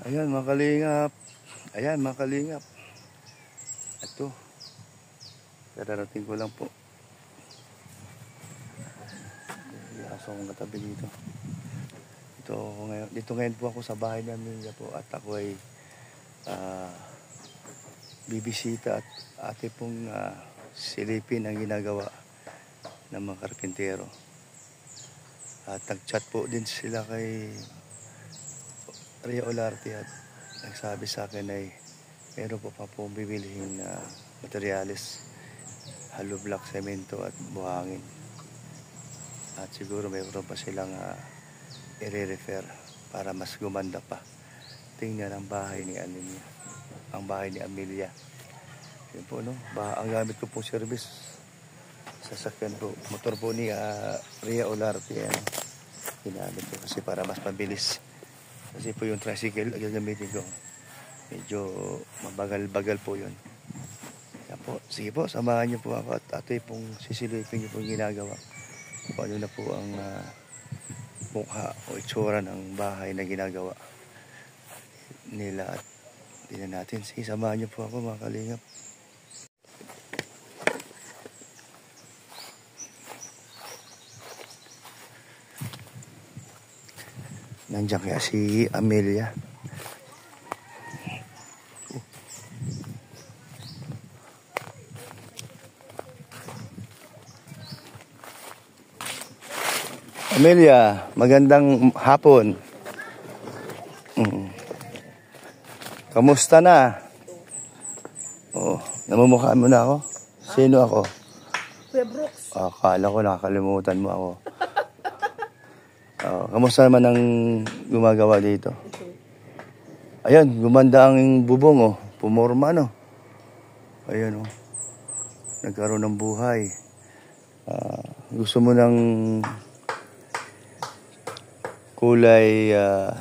Ayan mga kalingap. Ayan mga kalingap. Ito. Kararating ko lang po. Aso akong katabi dito. Dito ngayon po ako sa bahay namin po. At ako ay bibisita at ate pong silipin ang ginagawa ng mga karpintero. At nag-chat po din sila kay Ria Olarte at nagsabi sa akin ay meron po pa pong bibilihin na materyales, hollow block, semento at buhangin. At siguro mayroon pa silang i-refer para mas gumanda pa. Tingnan ang bahay ni Amelia. Ang bahay ni Amelia. Yun po, no? Ang gamit ko po service. Sasakyan po. Motor po ni Ria Olarte. Ginamit ko kasi para mas mabilis. Kasi po yung tricycle, yung gamitin ko. Medyo mabagal-bagal po yun. Yan po. Sige po, samahan niyo po ako at ate pong sisilipin niyo po yung ginagawa. Kung ano na po ang mukha o itsura ng bahay na ginagawa nila at tingnan natin. Sige, samahan niyo po ako mga kalingap. Nandiyan kaya si Amelia. Amelia, magandang hapon. Kamusta na? Oh, namumukhaan mo na ako? Sino ako? Kuya Brooks. Akala ko nakakalimutan mo ako. Kamusta naman ang gumagawa dito? Ayan, gumanda ang bubong, oh. Pumorma, no? Ayan, oh. Nagkaroon ng buhay. Gusto mo ng kulay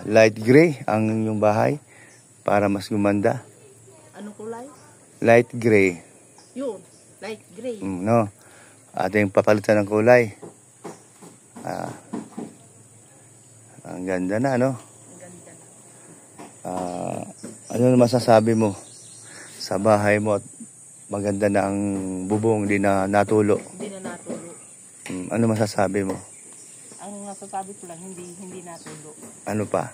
light gray ang inyong bahay para mas gumanda? Anong kulay? Light gray. Yun, light gray. No? Ating papalitan ng kulay. Ang ganda na, no? Ang ganda na. Ano na masasabi mo sa bahay mo at maganda na ang bubong, hindi na natulo? Hindi na natulo. Ano masasabi mo? Ang masasabi ko lang, hindi natulo. Ano pa?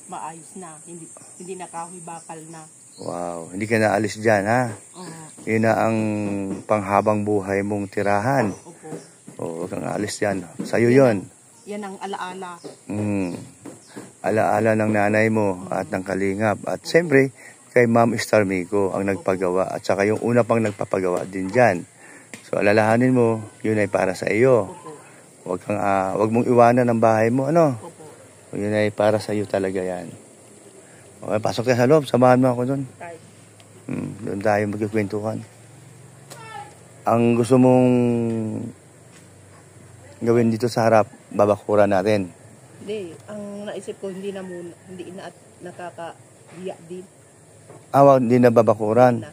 Maayos na. Hindi na kahoy bakal na. Wow, hindi ka naalis dyan, ha? Yun na ang panghabang buhay mong tirahan. Opo. Oo, kang alis dyan. Sa'yo yun. Yan ang alaala. Alaala ng nanay mo at ng kalingap. At siyempre, kay Ma'am Star Miko ang nagpagawa. At saka yung una pang nagpapagawa din dyan. So, alalahanin mo, yun ay para sa iyo. Opo. Wag mong iwanan ang bahay mo, ano? Opo. Yun ay para sa iyo talaga yan. Okay, pasok tayo sa loob. Samahan mo ako doon. Doon tayo magkikwentuhan. Ang gusto mong gawin dito sa harap, babakuran natin. Hindi, ang naisip ko hindi na nakakabiyak din. Hindi na babakuran.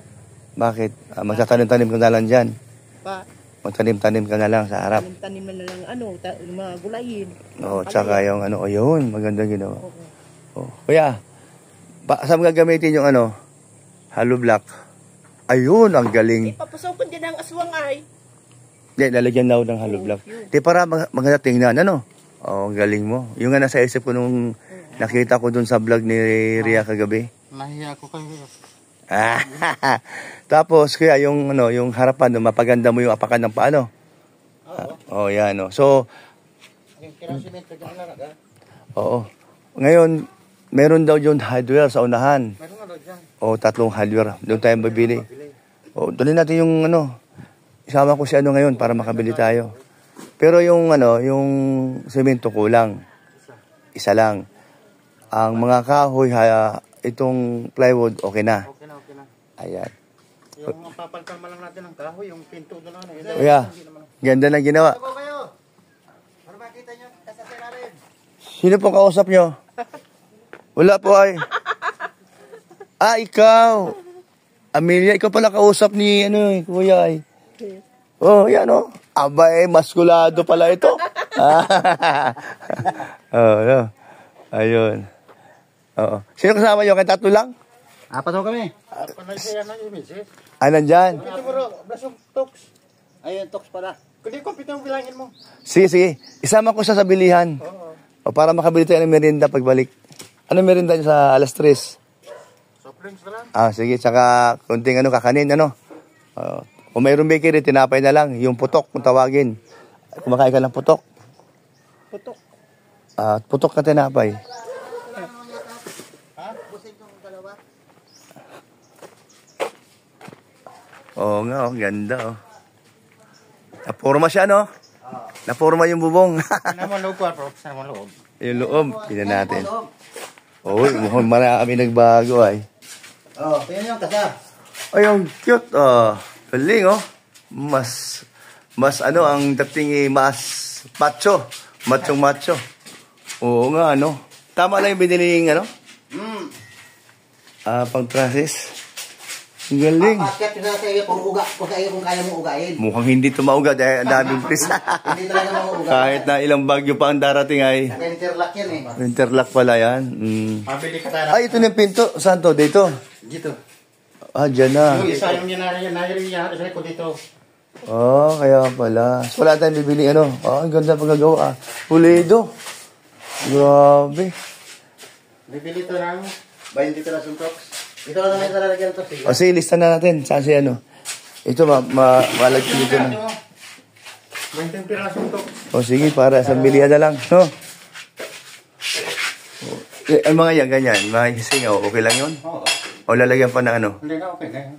Bakit? Magtatanim-tanim ka na lang dyan. Magtanim-tanim ka na lang sa harap. Tanim na lang mga gulayin. Tsaka yung yun, maganda ginawa. Kuya, saan gagamitin yung hollow block? Ayun, ang galing. Papasok ko din ang aswang ay. Hindi, lalagyan na ng hollow block. Di para maganda tingnan, ang galing mo. Yung nga nasa isip ko nung nakita ko dun sa vlog ni Ria kagabi. Nahiya ko kayo. Tapos kaya yung harapan, mapaganda mo yung apakan ng paano. Yan, So, ngayon, meron daw yung hardware sa unahan. Meron nga daw dyan. 3 hardware. Doon tayo mabili. Dali natin yung isama ko si ngayon para makabili tayo. Pero yung semento kulang. Isa lang. Ang mga kahoy, itong plywood, okay na. Okay na. Ayan. Yung papalkalma lang natin ng kahoy, yung pinto doon na. Kuya, ganda na ginawa. Ako kayo. Para makita nyo, kasasay natin. Sino pong kausap nyo? Wala po ay. Ikaw. Amelia, ikaw pala kausap ni kuya ay. Yan Abay, maskulado pala ito. Ayun. Oo. Sino kasama nyo? Kaya tatlo lang? Apat ho kami. Panay siya na yung misis. Ah, nandyan. Ito bro, blasong toks. Ayun, toks pala. Kundi ko, pitong bilangin mo. Sige, sige. Isama ko siya sa bilihan. Oo. O para makabili tayo ng merienda pagbalik. Ano merienda nyo sa alas 3? Soft drinks na lang. Ah, sige. Tsaka kunting kakanin, ano. Kung mayroong bakery, tinapay na lang. Yung putok, kung tawagin. Kumakain ka ng putok. Putok. Putok na tinapay. Oo nga, ganda Napurma siya, no? Napurma yung bubong. Saan mo loob ko, bro? Saan mo loob? Yung loob, tingnan natin. Mukhang marami nagbago ay. Tingnan yung kasa. Ay, ang cute, Galing, Mas ang dating mas macho. Macho. Oo nga, Tama lang yung biniling, pang-process. Ang galing. Paket na sa iyo kung kaya mo ugain. Mukhang hindi ito mauga dahil ang daming prisa. Hindi talaga mauuga. Kahit na ilang bagyo pa ang darating ay Interlock yan interlock pala yan. Pabili ka tayo. Ay, ito na yung pinto. Saan to? Dito? Dito. Dyan na. Yung isa yung nangyari sa ko dito. Kaya pala. So, wala tayong bibili, ang ganda pagkagawa, Pulido. Grabe. Bibili to lang. 20 pesos toks. Ito lang naman talalagyan to. O, sige, lista na natin. Saan si Ito, malagyan dito na. 20 pirasong to. O, sige, para sa bilihan na lang, no? Ang mga yan, ganyan. Mga hising, okay lang yun? Oo. O, lalagyan pa ng Hindi na okay na.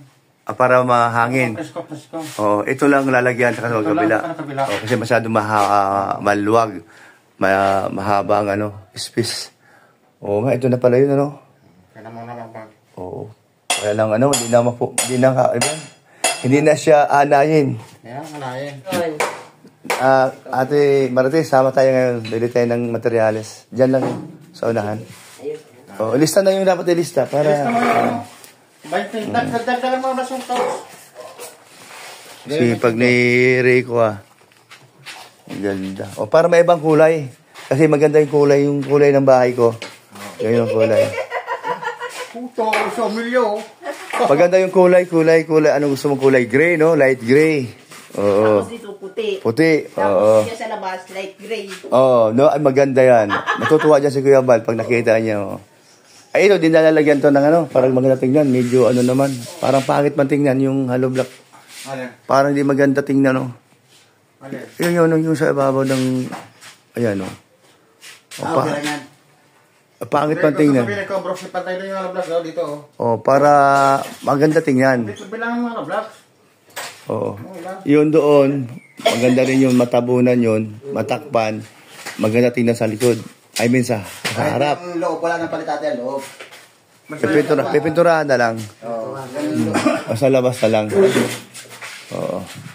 para mahangin. Presko. Ito lang lalagyan sa kabila. Kasi masyado maluwag. Mahaba ang space. Oo nga, ito na pala yun, Kaya mo na lang bag. Oo. Kaya lang hindi na siya anayin. Kaya, malayan. Ate Marites, sama tayo ngayon. Bili tayo ng materyales. Diyan lang sa unahan. Lista na yung dapat ilista para... Dagdagan mo na yung toks. Sipag ni Rico Ang ganda. Para may ibang kulay. Kasi maganda yung kulay ng bahay ko. Yan yung kulay. Puto, somilyo. Maganda yung kulay. Ano gusto mong kulay? Gray, no? Light gray. Oo. Tapos dito puti. Puti. Tapos siya sa labas, light gray. Ay maganda yan. Natutuwa dyan si Kuya Bal pag nakita niya. Ay, ito, dinalalagyan to ng parang maganda tingnan. Medyo naman, parang pangit man tingnan yung hollow block. Parang hindi maganda tingnan, Yung sa ibabaw ng, ayan, pangit man tingnan. Sabi ko, bro, patay na yung hollow block dito. Para maganda tingnan. Dito bilang yung hollow block. Yun doon, maganda rin yung matabunan yun, matakpan, maganda tingnan sa likod. I mean sa harap. Ang loob, wala nang palit ate ang loob. Pipinturahan na lang. Sa labas na lang.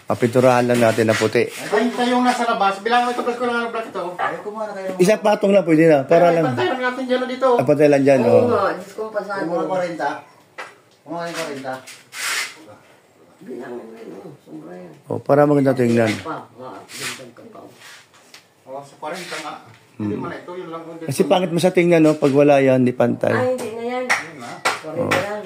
Papinturahan lang natin na puti. Ay, yung nasa labas, bilang mo ito, ko lang ang block ito. Ayaw kumuha na kayo. Isang patong lang pwede na. Para lang. Pantay lang natin dyan dito. Pantay lang dyan. Kumuha 40. Kumuha yung 40. Para maganda tingnan. Sa 40 nga. Hindi man ito, yun lang. Kasi pangit mo sa tingnan, pag wala yan, di pantay. Hindi na yan.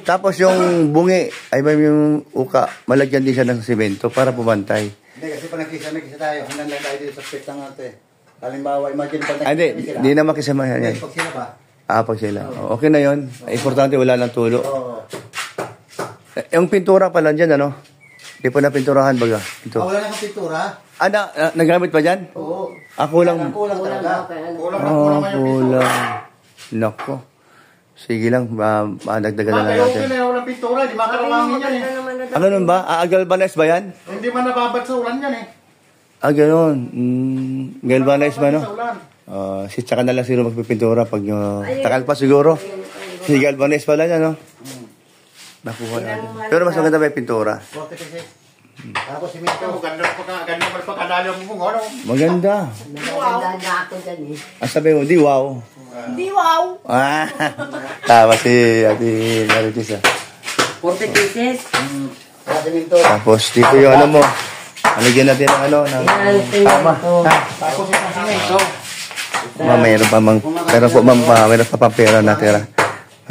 Tapos yung bungi, ay may yung uka, malagyan din siya ng simento para pumantay. Hindi, kasi pag nakisa tayo, hanggang lang tayo dito sa split ng halimbawa, imagine pag Hindi na makisamahan yan. Pag sila ba? Pag sila. Okay na yun. Importante, wala ng tulo. Oo. Yung pintura pa lang dyan, Hindi pa na pinturahan baga. Ito. Wala na kang pintura? Nagamit pa dyan? Oo. Kulang. Kulang talaga. Kulang. Nako. Sige lang, madagdagan na lang natin. Okay na walang pintura, di makalawangin yan Ano nun ba? Galvanize ba yan? Hindi man nababad sa ulan yan Ganun. Galvanize ba, no? Sa ulan. Tsaka na lang sino magpipintura pag takal pa siguro. Si galvanize pala niya, no? Nakuha natin. Pero mas maganda ba yung pintura? 46. Tapos simento. Ganda pa pagkadalo mo kung ano. Maganda. Maganda na ako dyan Sabi mo, di wow. Di wow. Tama si Ate Marites 40 pieces. Simento. Tapos dito yung mo. Alagyan natin ng tama. Tapos yung simento. Meron pa pang pera natira.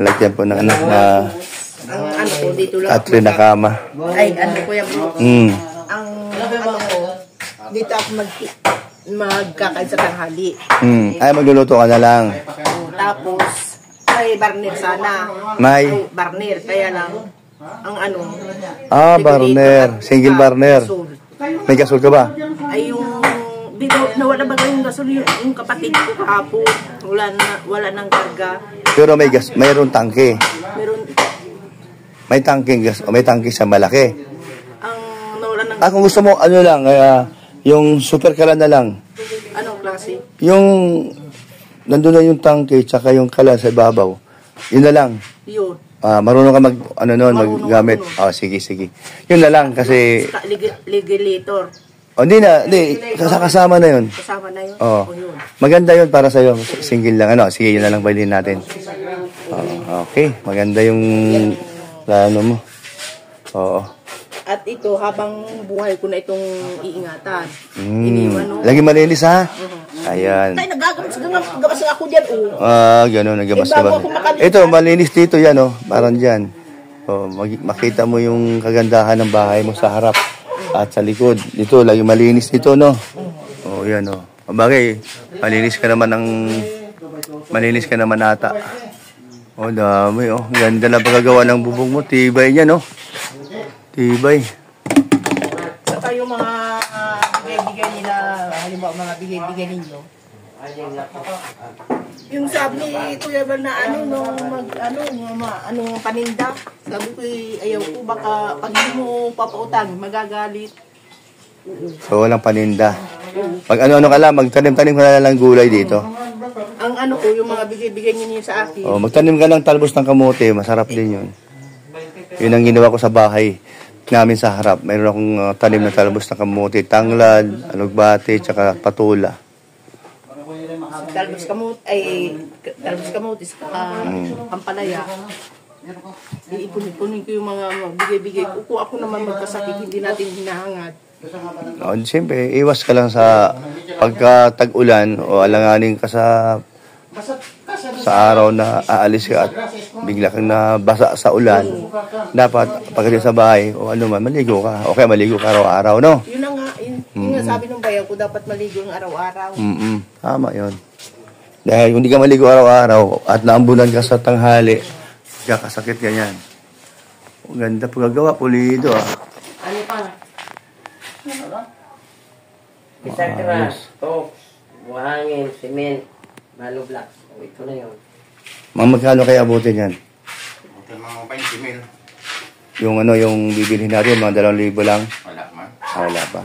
Lalagyan po ng ano, na Ang ano ko, dito lang. at rin na kama. Ay, ano ko yan bro. Mm. Ang ano ko, dito ako magkakain sa tanghali. Ay, magluluto ka na lang. Tapos, ay barner sana. May, Ay, barner, kaya lang, ang ano, burner. Single burner. gasol. May gasol ka ba? Ay yung, dito, nawala ba yung gasol yung kapatid ko kahapon. Wala nang karga. Pero mayroon tangke. Meron, May tangking gas, may tangke sa malaki. ang nawala ng, Kung gusto mo, ano lang, yung super kalan na lang. anong klase? Yung, nandun na yung tangke, tsaka yung kalan sa ibabaw. Yun na lang. Yun. Marunong ka Marunong maggamit. ako. Sige. Yun na lang, kasi, Legislator. hindi kasama na yun. Kasama na yun. Oo. O yun. Maganda yun para sa'yo. Single lang, sige, yun na lang bilhin natin. Okay, maganda yung plano mo. Oo. At ito, habang buhay ko na itong iingatan. Iniwan, no? Lagi malinis, ha? Ayan. Tay, nagagamas ako dyan, Gano'n, nagabas Eh, ka ba? bago ako makalimutan. Ito, malinis dito yan, parang dyan. Makita mo yung kagandahan ng bahay mo sa harap at sa likod. Dito, lagi malinis dito, no? Yan, Bagay, malinis ka naman ata. Dami, Ganda na pagkagawa ng bubong mo. Tibay niya, no? Tibay. Saka yung mga bigay-bigay nila, halimbawa mga bigay-bigay ninyo. Yung sabi ni Kuya Bal na paninda. Sabi ko, ayaw ko, baka pag hindi mo papautang, magagalit. So, walang paninda. Pag ano ka lang, magtanim-tanim ka na lang gulay dito. Ang ano ko, yung mga bigay-bigay ninyo sa akin. Magtanim ka ng talbos ng kamote, masarap din yun. Yun ang ginawa ko sa bahay namin sa harap. Mayroon akong tanim na talbos ng kamote, tanglad, alugbate, tsaka patula. Talbos kamote, sa pampalaya. Iipon-ipunin ko yung mga bigay-bigay ko. Kung ako naman magkasakit, hindi natin hinahangad. Siyempre, iwas ka lang sa pagka tag-ulan o alanganin ka sa araw na aalis ka at bigla kang nabasa sa ulan. Dapat pagdating sa bahay o ano man, maligo ka. Okay, maligo ka araw-araw, no? Yun na nga, yun nga sabi ng bayaw ko, dapat maligo ng araw-araw. Tama yun. Dahil kung hindi ka maligo araw-araw at naambulan ka sa tanghali, kakasakit ganyan. Ganda pagkagawa, pulido, Ano pa? Isang kras, buhangin, cement, malo blocks. Ito na yun. Magkano kaya abutin yan? Ito mga 20 mil. Yung bibilhin natin, mga 2,000 lang. Wala man. Wala pa.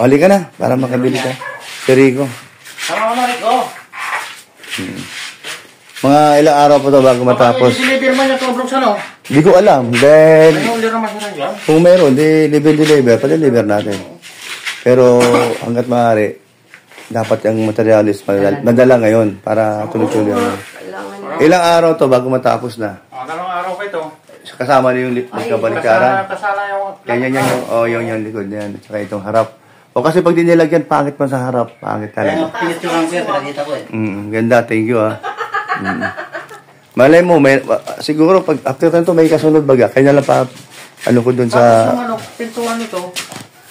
Halika na, para makabili ka. Si Rico. Tama mo, Rico. Mga ilang araw pa to bago matapos. I-deliver man yung tubrok sa no? Hindi ko alam. Dahil May order naman sila dyan. kung meron, deliver, pa-deliver natin. Pero hanggat maaari, dapat yung materialis madala ngayon para tuloy-tuloy. Ilang araw to bago matapos na. Dalawang araw pa ito. Kasama na yung magkabalikaran. Kasala yung... Yung likod yan. At saka itong harap. O kasi pag dinilagyan, pangit man sa harap. Pangit talaga. Pinit yung lang sir, pinakita ko Ganda, thank you Malay mo, siguro pag after nito may kasunod baga. Kaya lang pa, ko dun sa... Pintuan nito.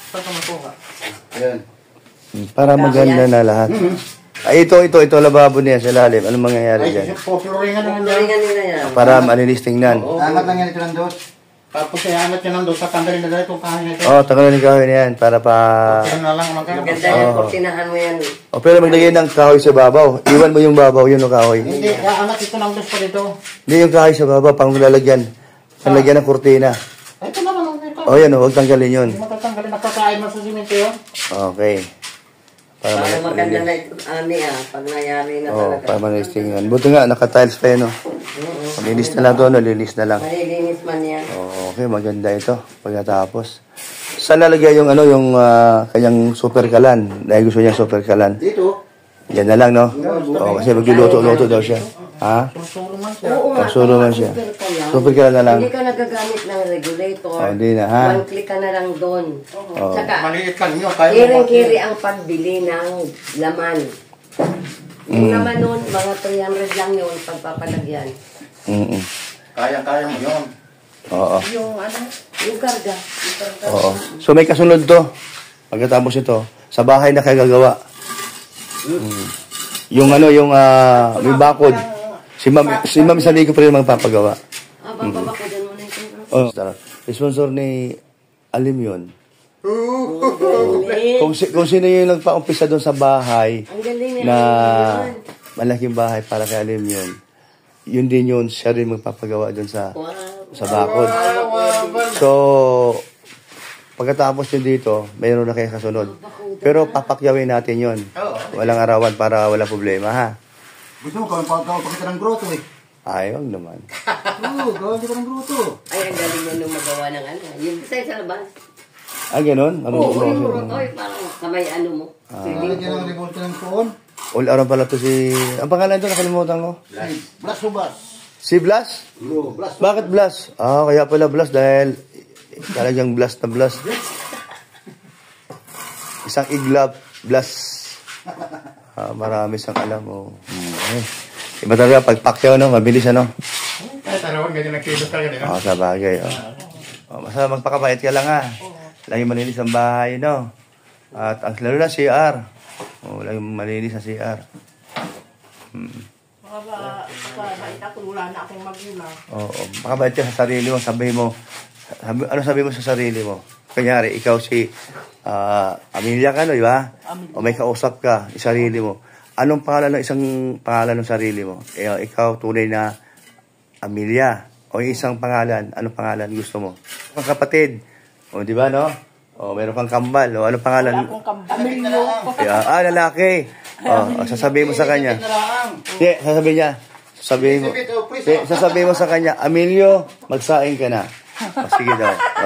Saan ka makuha? Ayan. Para maganda na lahat. Ito, lababo niya sa lalim. Anong mangyayari dyan? Floringan naman dyan. Turingan nila yan. Para malinis tingnan. Angat lang yan ito ng dos. Tapos iangat nyo nandun sa tanggalin na dahil itong kahan nito. Tanggalin yung kahoy na yan para pa... Yan na lang magkano. Maganda yan, kortinahan mo yan. Pero maglagay ng kahoy sa babaw. Iwan mo yung babaw, yun yung kahoy. Hindi, iangat ito ng dos pa dito. Hindi yung kahoy sa babaw, pang lalagyan. Lalagyan ng kurtina. Ito naman, ito. Yan huwag tanggalin yun. Hindi matatanggalin, nakakain mo sa simento yun. Okay. Para maganda na ito, pag nangyari na talaga. Para malinis tingnan. Buti nga, naka-tiles pa yun, Linis na lang to, linis na lang. Malilinis man yan. Okay, maganda ito. Pagkatapos. Saan lalagyan yung kanyang super kalan? Dahil gusto niya super kalan. Dito. Yan na lang, no? Kasi magluluto-luto daw siya. Ha? Oo nga. Sulo man siya. Super kalan na lang. Hindi ka nagagamit ng regulator. Hindi na, ha? One click ka na lang doon. Tsaka, Maliit lang yun. Kaya mo kiring-kiri ang pagbili ng laman. Yung naman nun, mga 300 lang yun pagpapalagyan. Kayang-kaya mo yun. Oo. Yung ano, Yung karga. Yung karga. Oo. So may kasunod to. Pagkatapos ito, sa bahay na kayo gagawa. Yung ano, yung may bakod. Si Ma'am Saligo pa rin magpapagawa. Papabakudan mo na ito. Oh, sponsor ni Alim yun. Kung sino yung nagpa-umpisa doon sa bahay Ang galing na malaking bahay para kay Alim yun. Yun din yun, siya rin magpapagawa doon sa bakod. So, pagkatapos yun dito, mayroon na kayo kasunod. Pero papakyawin natin yun. Walang arawan para wala problema, ha? Gusto mo, gawin pa ng grotto eh. Ayaw naman. Oo, gawin kita ng grotto. Ay, ang galing mo nung magawa ng ano. Yung sa labas. Ah, ganun? Oo, yung rotoy, parang kamay ano mo. Lagyan ng revolta ng poon. All-around pala to si... Ang pangalan ito, nakalimutan ko. Blas o bas? Si Blas? Oo, Blas. Bakit Blas? Kaya pala Blas dahil talagang Blas na Blas. Isang iglap, Blas. Marami siyang alam. Oh. Iba talaga, pagpakyaw, no? Mabilis, ano? Kahit alawan, ganyan ang kilos talaga nila. Sa bagay. Basta magpakabait ka lang, ha? Lagi malinis ang bahay, no? At ang lalo na CR. Lagi malinis ang CR. Makabait ako, wala na akong magulang. Oo, makabait ka sa sarili mo. Ano sabi mo sa sarili mo? Kunyari, ikaw si Amelia ka, no, di ba? O may kausap ka, sarili mo. Anong pangalan ng isang pangalan ng sarili mo? Ikaw, tunay na Amelia. O yung isang pangalan, anong pangalan gusto mo? Ang kapatid. O, di ba, no? O, meron kang kambal. O, anong pangalan? Wala akong Amelio. Lalaki. O, sasabihin mo sa kanya. Hindi, sasabihin niya. Sasabihin mo sa kanya, Amelio, magsaing ka na.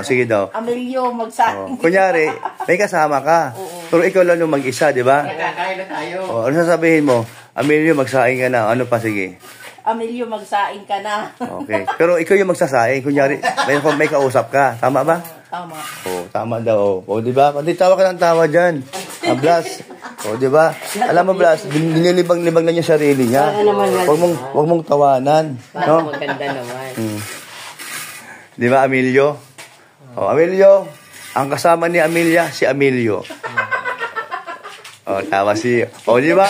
Sige daw. Amelio, magsaing. Kunyari, may kasama ka. Pero ikaw lang yung mag-isa, di ba? Nakakain na tayo. Ano sasabihin mo? Amelio, magsaing ka na. Ano pa, sige. Amelio, magsaing ka na. Okay. Pero ikaw yung magsasaing. Kunyari, may kausap ka. Tama ba? Tama. Tama daw. Di ba? Pati tawa ka ng tawa dyan. Blas. Di ba? Alam mo, Blas, nilibang-libang na niya sarili niya. Huwag mong tawanan. Para No? maganda naman. Di ba, Amelio? Amelio, ang kasama ni Amelia, si Amelio. Tawa si... di ba?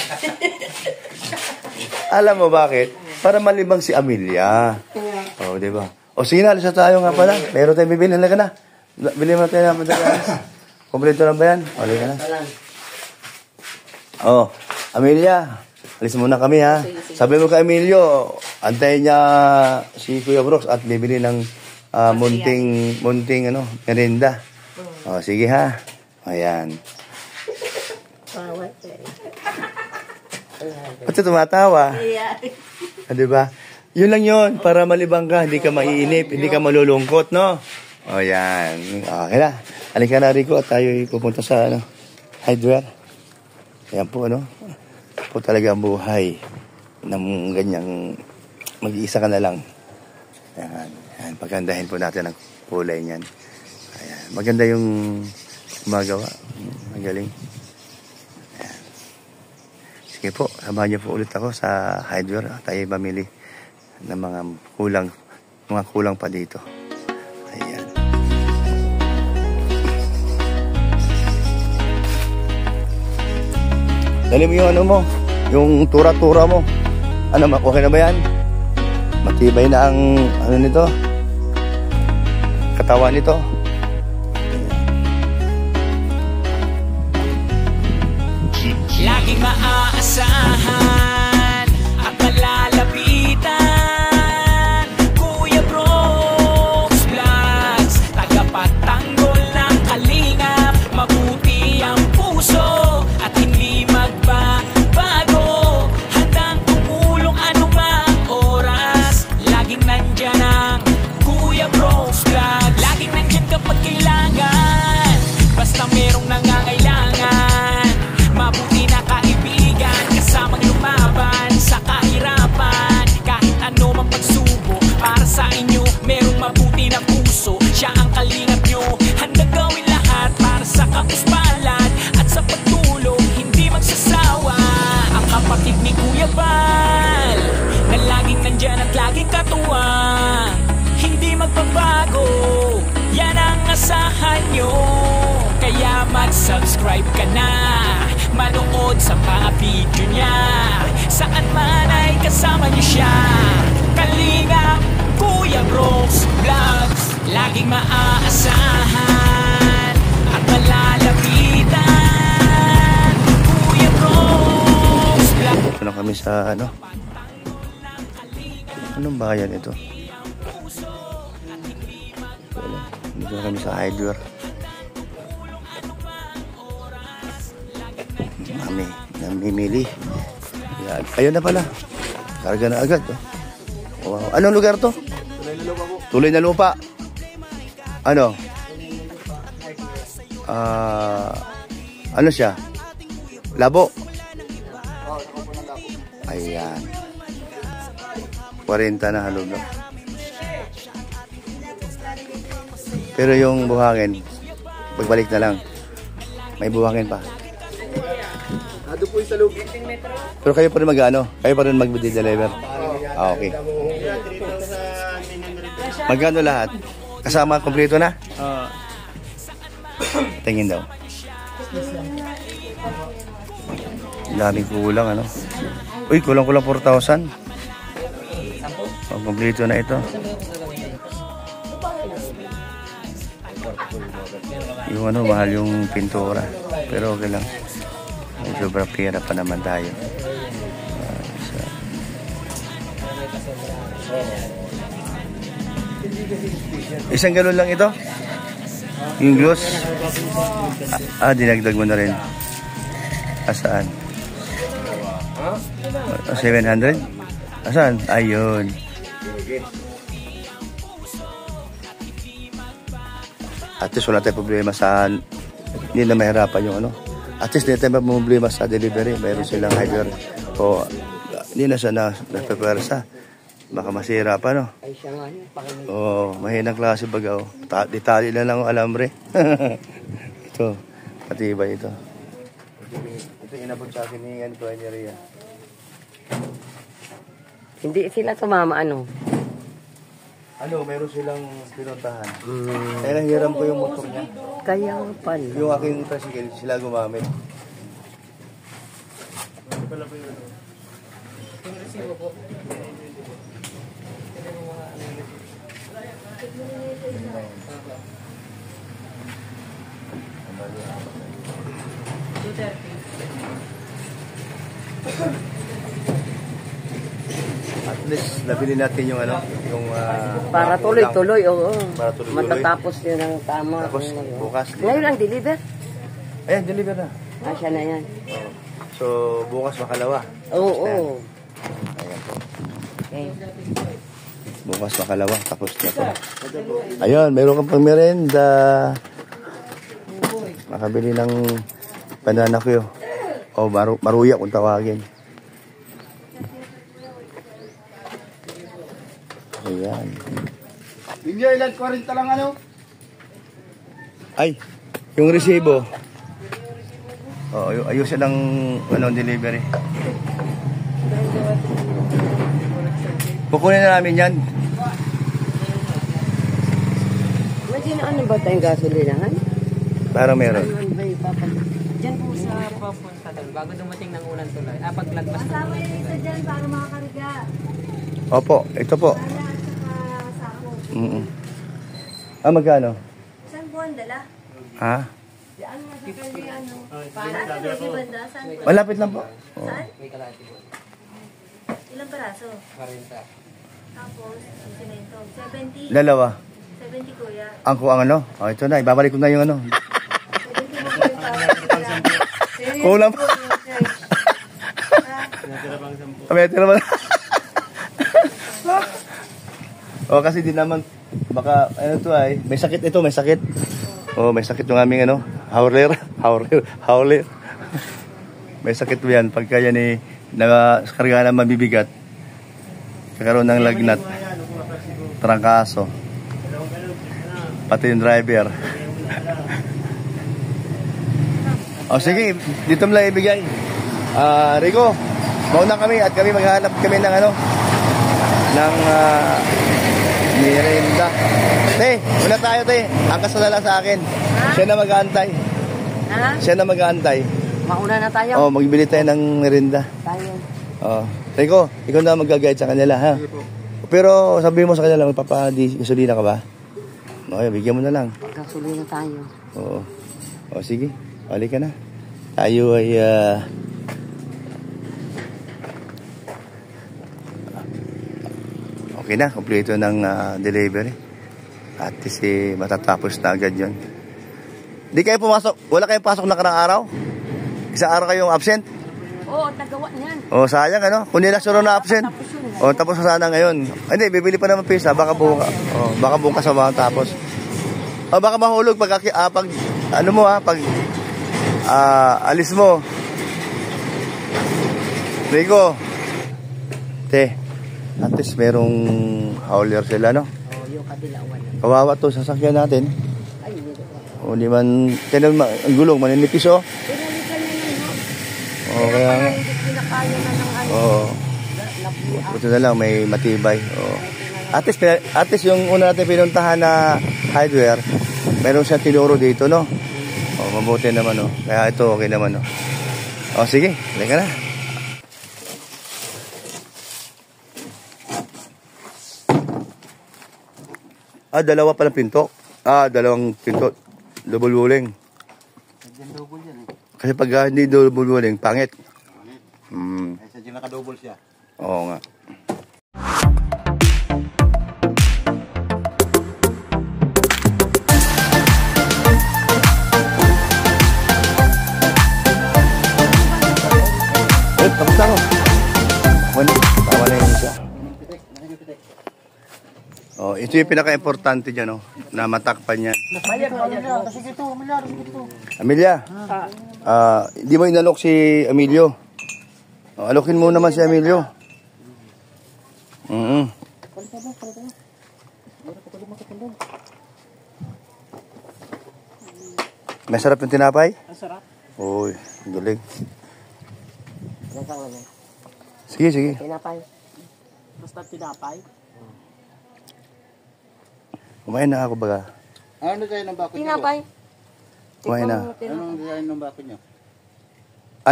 Alam mo bakit? Para malibang si Amelia. Di ba? Sige na, alis na tayo nga pala. Meron tayong bibili. Halika na. Bili mo tayo na madalas. Kompleto lang ba yan? Halika na. Amelia, alis muna kami, ha. Sabi mo kay Emilio, antayin niya si Kuya Brooks at bibili ng munting merinda. Sige, ha. Ayan. Ba't tumatawa? Di ba? Yun lang yun, para malibang ka, hindi ka maiinip, hindi ka malulungkot, no? Yan. Okay na. Halika na, Rico, at tayo pupunta sa hardware. Ayan po, po talaga ang buhay ng ganyang mag-iisa ka na lang. Ayan. Pagandahin po natin ang kulay niyan. Ayan. Maganda yung gumagawa. Magaling. Ayan. Sige po, samahan niyo po ulit ako sa hardware. Tayo mamili ng mga kulang pa dito. Ayan. Dali mo yung yung tura-tura mo. Okay na ba yan? Matibay na ang nito? Katawan nito. Laging maaasahan at malalapitan. Kuya Brooks Vlogs, tagapagtanggol ng kalingap. Mabuti ang puso at hindi magbabago. Handang tumulong anumang oras. Laging nandyan ang Kuya Brooks Vlogs. Laging nandyan kapag kailangan. Basta merong nangangailangan. Mabuti na kaibigan, kasamang lumang mag-subscribe ka na, manood sa mga video niya, saan man ay kasama niyo siya. Kalingap, Kuya Brooks Vlogs, laging maaasahan at malalapitan. Kuya Brooks Vlogs. Ito na kami sa ano? Anong bayan ito? Dito na kami sa Highway. Mami, namimili. Yan. Ayun na pala. Karga na agad. Oh. Wow. Anong lugar to? Tuloy na lupa. Ano? Ano siya? Labo. Ayan. 40 na halog na. Pero yung buhangin, pagbalik na lang. May buhangin pa. Ado po yung sa loob. Pero kayo pa rin mag-ano? Kayo pa rin mag-deliver? Ah, okay. Magkano lahat? Kasama kompleto na? Tingin daw. Daming kulang, ano? Uy, kulang-kulang 4,000. Kompleto na ito. Yung ano, mahal yung pintura. Pero okay lang. May sobrang pera pa naman tayo. Isang galon lang ito? Yung gloss? Dinagdag mo na rin. Asaan? 700? Asaan? Ayun. At least wala tayong problema sa hindi na mahirapan yung ano. At least hindi tayo problema sa delivery. Mayroon silang hider. O hindi na siya napepersa. Baka masira pa, no? Ay, siya nga yun. Oo, mahinang klase baga. Oh. Detali na lang ang alambre. Ito, patibay ito. Ito inabot sa akin ni Antoine Ria. Hindi sila tumama, ano? Ano, meron silang pinuntahan. Kaya nahiram ko yung motor niya. Kaya pala. Yung aking tricycle, sila gumamit. At least nabili natin yung ano, yung Para tuloy-tuloy, oo. Para tuloy-tuloy. Matatapos yun ang tama. Tapos bukas. Ngayon ang deliver? Ayan, deliver na. Siya na yan. So bukas makalawa. Oo. Ayan po. Okay. Bukas makalawa, tapos na to. Ayun, meron kang pang merienda. Makabili ng banana ko yun. O maruya kung tawagin. Ayan. Hindi, ilan 40 lang ano? Ay, yung resibo. O, ayusin ng delivery. Kukunin na namin yan. Imagine ano ba tayong gasolinahan? Parang meron. Diyan po sa papunta doon, bago dumating ng unang tulay. Paglagpas ng Kasama yung isa dyan para makakariga. Opo, ito po. Wala at saka sako. Magkano? Saan buwan dala? Ha? Diyan matagal yung ano. Saan ka di banda? Saan po? Malapit lang po. Saan? may kalahati po. Ilang paraso? 40. Tapos, ang sinento. 70. Dalawa. 70 kuya. Ang ano? O, ito na. Ibabalik ko na yung ano. 70 mo po yung para. Kulang pa. May tira ba? O, kasi di naman, baka, ano to ay, may sakit ito, may sakit. O, may sakit yung aming ano, howler. May sakit po yan, pagka yan eh, nakakarga na mabibigat, kakaroon ng lagnat, trangkaso, pati yung driver. O sige, dito mo lang ibigay. Rico, mauna kami at kami maghanap kami ng ano, ng merienda. Te, muna tayo te. Angkas na lang sa akin. Siya na mag-aantay. Ha? Siya na mag-aantay. Mauna na tayo. Oh, magbili tayo ng merinda. Tayo. Oh. Rico, ikaw na mag-guide sa kanila, ha? Pero sabi mo sa kanila, magpapagasolina ka ba? Okay, bigyan mo na lang. Gasolina tayo. Oo. O, sige. Balik ka na. Tayo ay... okay na, kompleto ng delivery. At si matatapos na agad yun. Di kayo pumasok, wala kayong pasok na karang araw? Isang araw kayong absent? Oo, nagawa niyan. O, sayang ano? Kung nila suro na absent. O, tapos na sana ngayon. Hindi, bibili pa naman pizza. Baka buka. O, baka bukas sa mga tapos. O, baka mahulog pag ano mo pag alis mo. Rico. Te, at least merong hauler sila, no? Oo, yung kabilawan. Kawawa to sasakyan natin. Ay, hindi ko. O, di man, tinan mo, ang gulong, maninipis, o. Pinalitan niya na, no? O, kaya nga. Hindi pinakaya na ng ano. Oo. Buto na lang, may matibay. Oo. At least yung una natin pinuntahan na hardware, meron siyang tinuro dito, no? O, mabuti naman, no? Kaya ito, okay naman, no? O, sige, halika na. Dalawa palang pinto. Dalawang pinto. Double walling. Kasi pag hindi double walling, pangit. Kasi naka-double siya. Oo nga. Tapos na ako. Tama na yun siya. Oh, ito yung pinaka-importante dyan, no? Na matakpan niya. Amelia, di mo inalok si Emilio? Oh, alokin mo naman si Emilio. Masarap yung tinapay? Masarap. Uy, galing. Sige. Tinapay. Basta tinapay. Kumain na ako baga. Ano design ng bako niyo? Tinapay. Kumain na. Anong design ng bako niyo?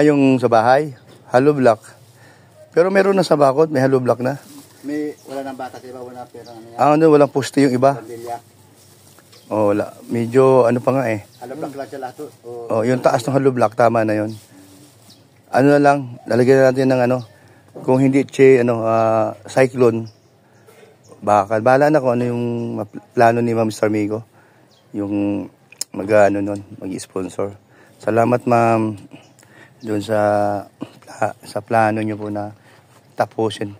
Yung sa bahay, hollow block. Pero meron na sa bakod, may hollow block na. Wala nang baka, diba? Wala pero ano yan? Walang poste yung iba. Pamilya. Wala. Medyo ano pa nga eh. Alam lang lang siya lahat. Yung taas ng hollow block, tama na yun. Ano na lang, lalagyan natin ng ano, kung hindi cyclone, bahala na kung ano yung plano ni Ma'am Starmigo, yung mag-sponsor. Salamat, Ma'am, doon sa plano nyo po na tapusin.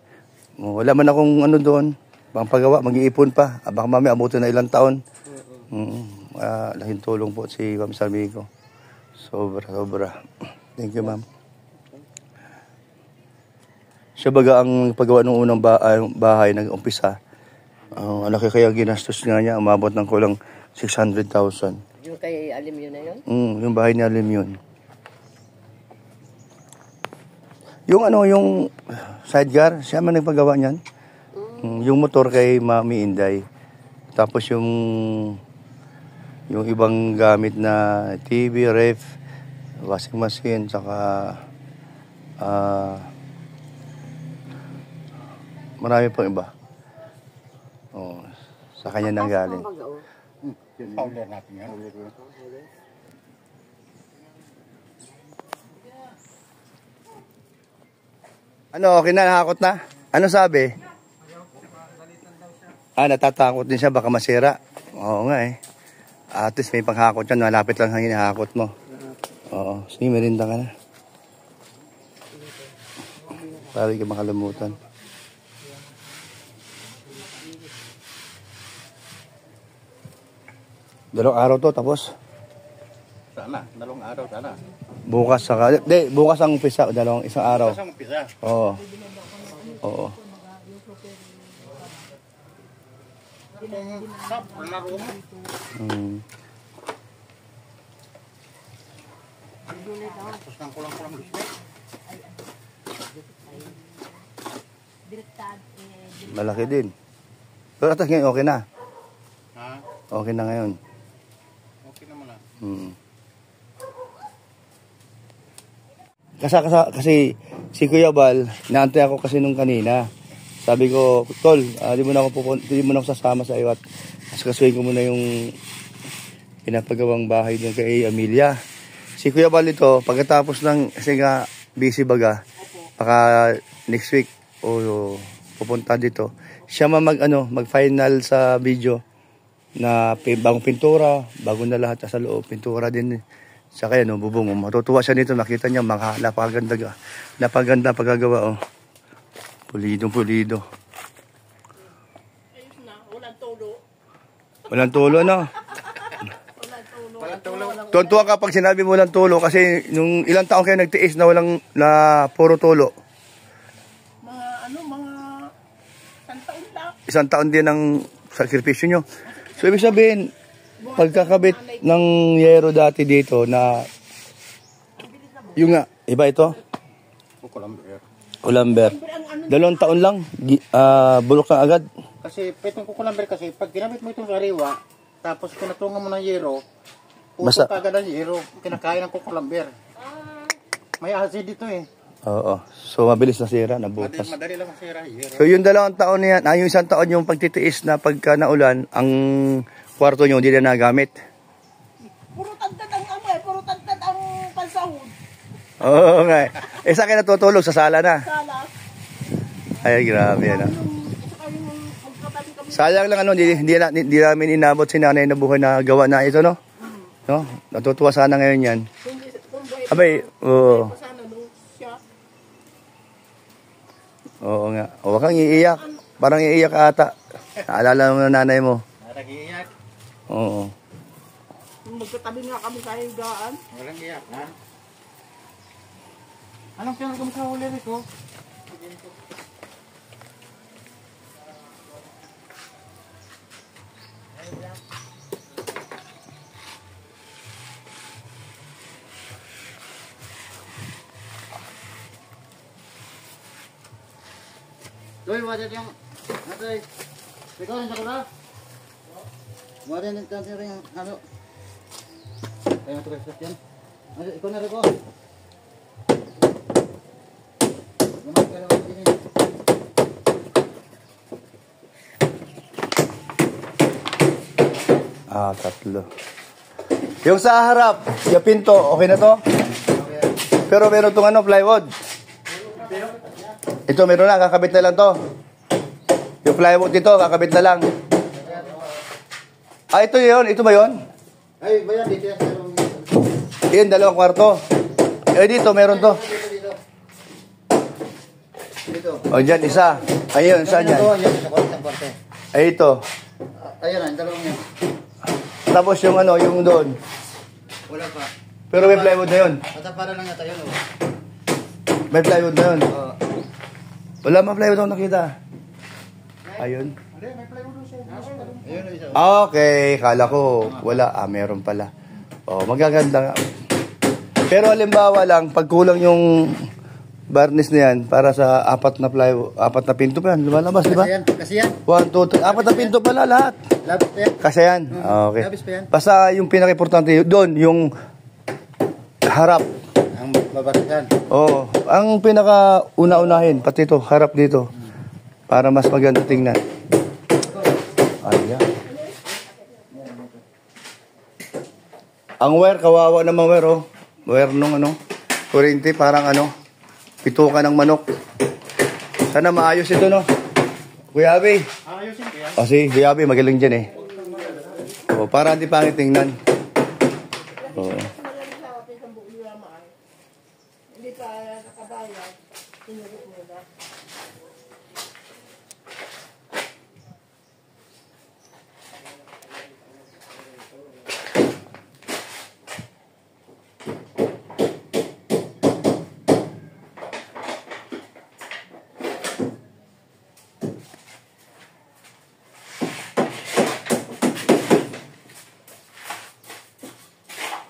Wala man akong ano doon, bang paggawa, mag-iipon pa. Baka mami, abutin na ilang taon. Laking tulong po si Ma'am Starmigo. Sobra. Thank you, Ma'am. Siya baga ang paggawa ng unang bahay nag-umpisa. Ang laki kaya ginastos nga niya, umabot ng kulang 600,000. Yung kay Alim yun na yun? Yung bahay ni Alim yun. Yung sidecar, siya man nagpagawa niyan. Yung motor kay Mami Inday. Tapos yung ibang gamit na TV, ref, washing machine, saka marami pang iba. Sa kanya nang galing. Powder natin yan. Okay na, nakakot na? Ano sabi? Natatakot din siya, baka masira. Oo nga eh. At least may panghakot yan, malapit lang ang hinahakot mo. Oo, sige, merinda ka na. Para hindi ka makalimutan. Dalawang araw to, tapos? Sana, dalawang araw sana. Bukas ang umpisa, isang araw. Isang umpisa. Oo. Tapos nang kulang-kulang display. Malaki din. Pero atas ngayon, okay na. Ha? Okay na ngayon. Okay naman na. kasi si Kuya Bal, naantay ako kasi nung kanina. Sabi ko, Tol, di mo na ako sasama sa iyo at kasuhin ko muna yung pinapagawang bahay doon kay Amelia. Si Kuya Bal ito, pagkatapos ng, kasi nga busy baga, baka next week o pupunta dito, siya mag-final sa video na bagong pintura, bago na lahat sa loob, pintura din. Saka yan, bubong. Matutuwa siya nito, nakita niya, napaganda pagkagawa. Pulido. Ayos na, walang tulo. Walang tulo, no? Walang tulo. Tuwan-tuwa ka pag sinabi mo walang tulo kasi nung ilang taon kayo nagtiis na puro tulo. Mga santaon lang. Isang taon din ang sakripisyo nyo. So, ibig sabihin, pagkakabit ng yero dati dito na yung nga, iba ito? Kulamber. 2 taon lang, bulok na agad. Kasi itong kukulamber kasi, pag ginamit mo itong sariwa, tapos pinatungan mo ng yero, Basta- puso kagad ang yero, kinakain ng kukulamber. May acid dito eh. Oo. So, mabilis na sira, nabutas. Madali lang masira yero. So, yung 2 taon na yan, yung 1 taon yung pagtitiis na pagka naulan, ang kwarto nyo hindi na nagamit. Puro tagtad ang puro tagtad ang pansahod. Oo nga. Sa akin natutulog sa sala na. Sala. Ay, grabe yan. Saka yung magkatabi kami. Sayang lang hindi namin inabot si nanay na buhay na gawa na ito, no? No? Natutuwa sana ngayon yan. Abay, oo. Sana nung siya. Oo nga. Huwag kang iiyak. Parang iiyak ata. Naalala mo na nanay mo. Nag-iiyak. Oo. Magkatabi nga kami sa higaan. Walang iyak, ha? Anong pinag mo sa huli, Rico? Doy, wajan yung... Atoy. Ikaw rin sa kula? Wajan yung tansi rin yung ano. Kaya ito kayo yan. Ikaw na rin ko. Naman ka naman din eh. Tatlo. Yung sa harap, yung pinto, okay na to? Pero meron itong plywood. Ito meron na, kakabit na lang to. Yung plywood dito, kakabit na lang. Ito yun, ito ba yun? Ay, bayan dito yan. Yun, 2 kwarto. Dito, meron to. Dito. Dyan, isa. Ayun, saan yan? Ito, yan sa kwarte. Ay, ito. Ayan, ang 2 yan. Tapos yung yung doon. Wala pa. Pero may plywood na yun. Matapara lang yata yun, oh. May plywood na yun. Oo. Wala mga plywood ako nakita. Ayun. Ayun, isa. Okay, kala ko wala. Meron pala. Magaganda nga. Pero halimbawa lang, pag kulang yung varnish na yan, para sa 4 na plywood, 4 na pinto pa yan, lumalabas, di ba? Kasi yan. 1, 2, 3, 4 na pinto pala lahat. Labis pa yan. Kasi yan. Okay. Labis pa yan. Basta yung pinaka-importante doon, yung harap. Ang babarisan. Oo. Ang pinaka-una-unahin, pati ito, harap dito. Para mas maganda tingnan. Ayan. Ang wire, kawawa naman wire, oh. Wire nung kurente, parang pituka ng manok. Sana maayos ito, no? Kuya Abi. Ayusin ko yan. Sige, Kuya Abi, magaling dyan eh. Para hindi pangit tingnan. Oo. Hindi pa nakabayad. Sinurot mo na.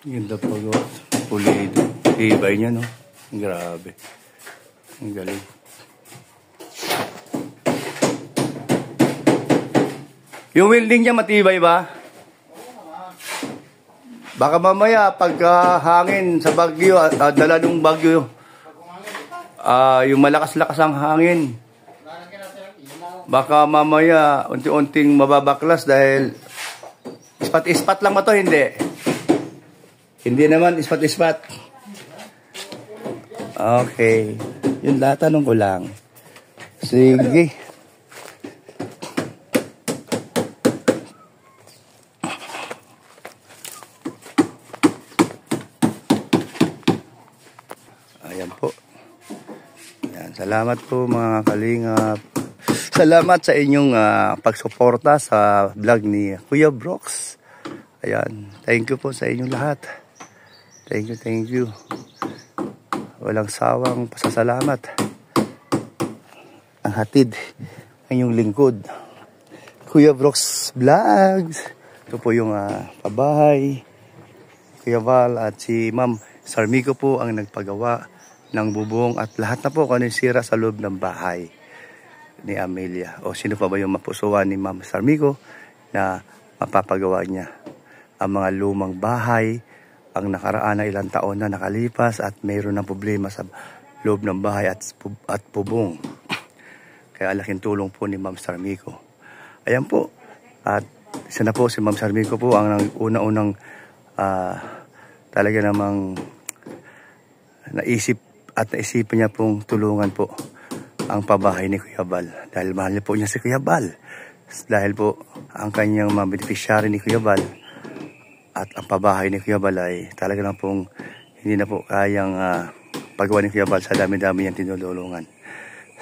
Ganda pa go. Pulido. Ibay niya, no? Grabe. Ang galing. Yung welding niya matibay ba? Baka mamaya pagka hangin sa bagyo, dala nung bagyo, yung malakas-lakas ang hangin. Baka mamaya unti-unting mababaklas dahil ispat-ispat lang ba to? Hindi. Hindi naman ispat-ispat. Okay. Yun lahat, tanong ko lang. Sige. Ayan po. Ayan. Salamat po mga kalingap. Salamat sa inyong pagsuporta sa vlog ni Kuya Brooks. Ayan. Thank you po sa inyong lahat. Thank you. Walang sawang pasasalamat. Ang hatid ng inyong lingkod. Kuya Brooks Vlogs. Ito po yung pabahay. Kuya Val at si Ma'am Sarmico po ang nagpagawa ng bubong at lahat na po kung ano yung sira sa loob ng bahay ni Amelia. O sino pa ba yung mapusuan ni Ma'am Sarmico na mapapagawa niya. Ang mga lumang bahay, ang nakaraan na ilang taon na nakalipas at mayroon ng problema sa loob ng bahay at bubong. Kaya laking tulong po ni Ma'am Sarmico. Ayan po. At isa na po si Ma'am Sarmico po ang una-unang talaga namang naisipan niya pong tulungan po ang pabahay ni Kuya Bal. Dahil mahal niya po niya si Kuya Bal. Dahil po ang kanyang mga beneficiary ni Kuya Bal at ang pabahay ni Kuya Bal ay talaga lang pong hindi na po kayang paggawa ni Kuya Bal sa dami-dami niyang tinutulungan.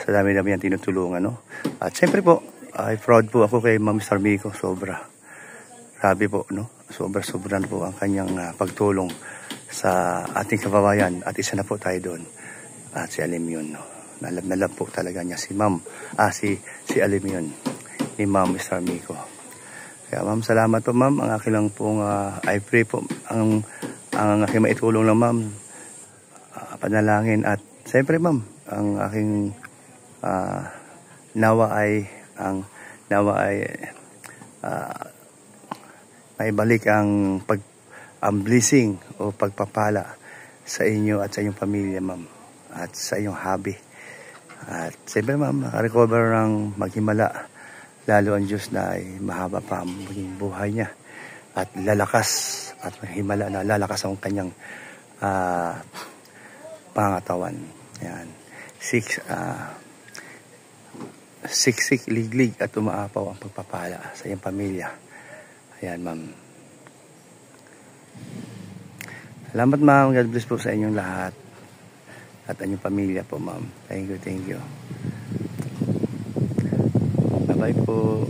Sa dami-dami niyang tinutulungan, no? At siyempre po, ay proud po ako kay Ma'am Sarmico. Sobra. Grabe po, no? Sobra na po ang kanyang pagtulong sa ating kababayan. At isa na po tayo doon. At si Alim yun, no? Nalab po talaga niya si Ma'am. Si Alim yun. Ni Ma'am Sarmico. Kaya ma'am, salamat po ma'am. Ang aking lang pong, I pray po, ang aking maitulong lang ma'am, panalangin. At siyempre ma'am, ang aking nawa ay maibalik ang blessing o pagpapala sa inyo at sa inyong pamilya ma'am. At sa inyong hobby. At siyempre ma'am, makarecover ng maghimala. Lalo ang Diyos na ay mahaba pa ang maging buhay niya. At lalakas at himala na lalakas ang kanyang pangatawan. Yan. Siksik, liglig at umaapaw ang pagpapala sa iyong pamilya. Ayan, ma'am. Salamat, ma'am. God bless po sa inyong lahat. At inyong pamilya po, ma'am. Thank you. Bye-bye po.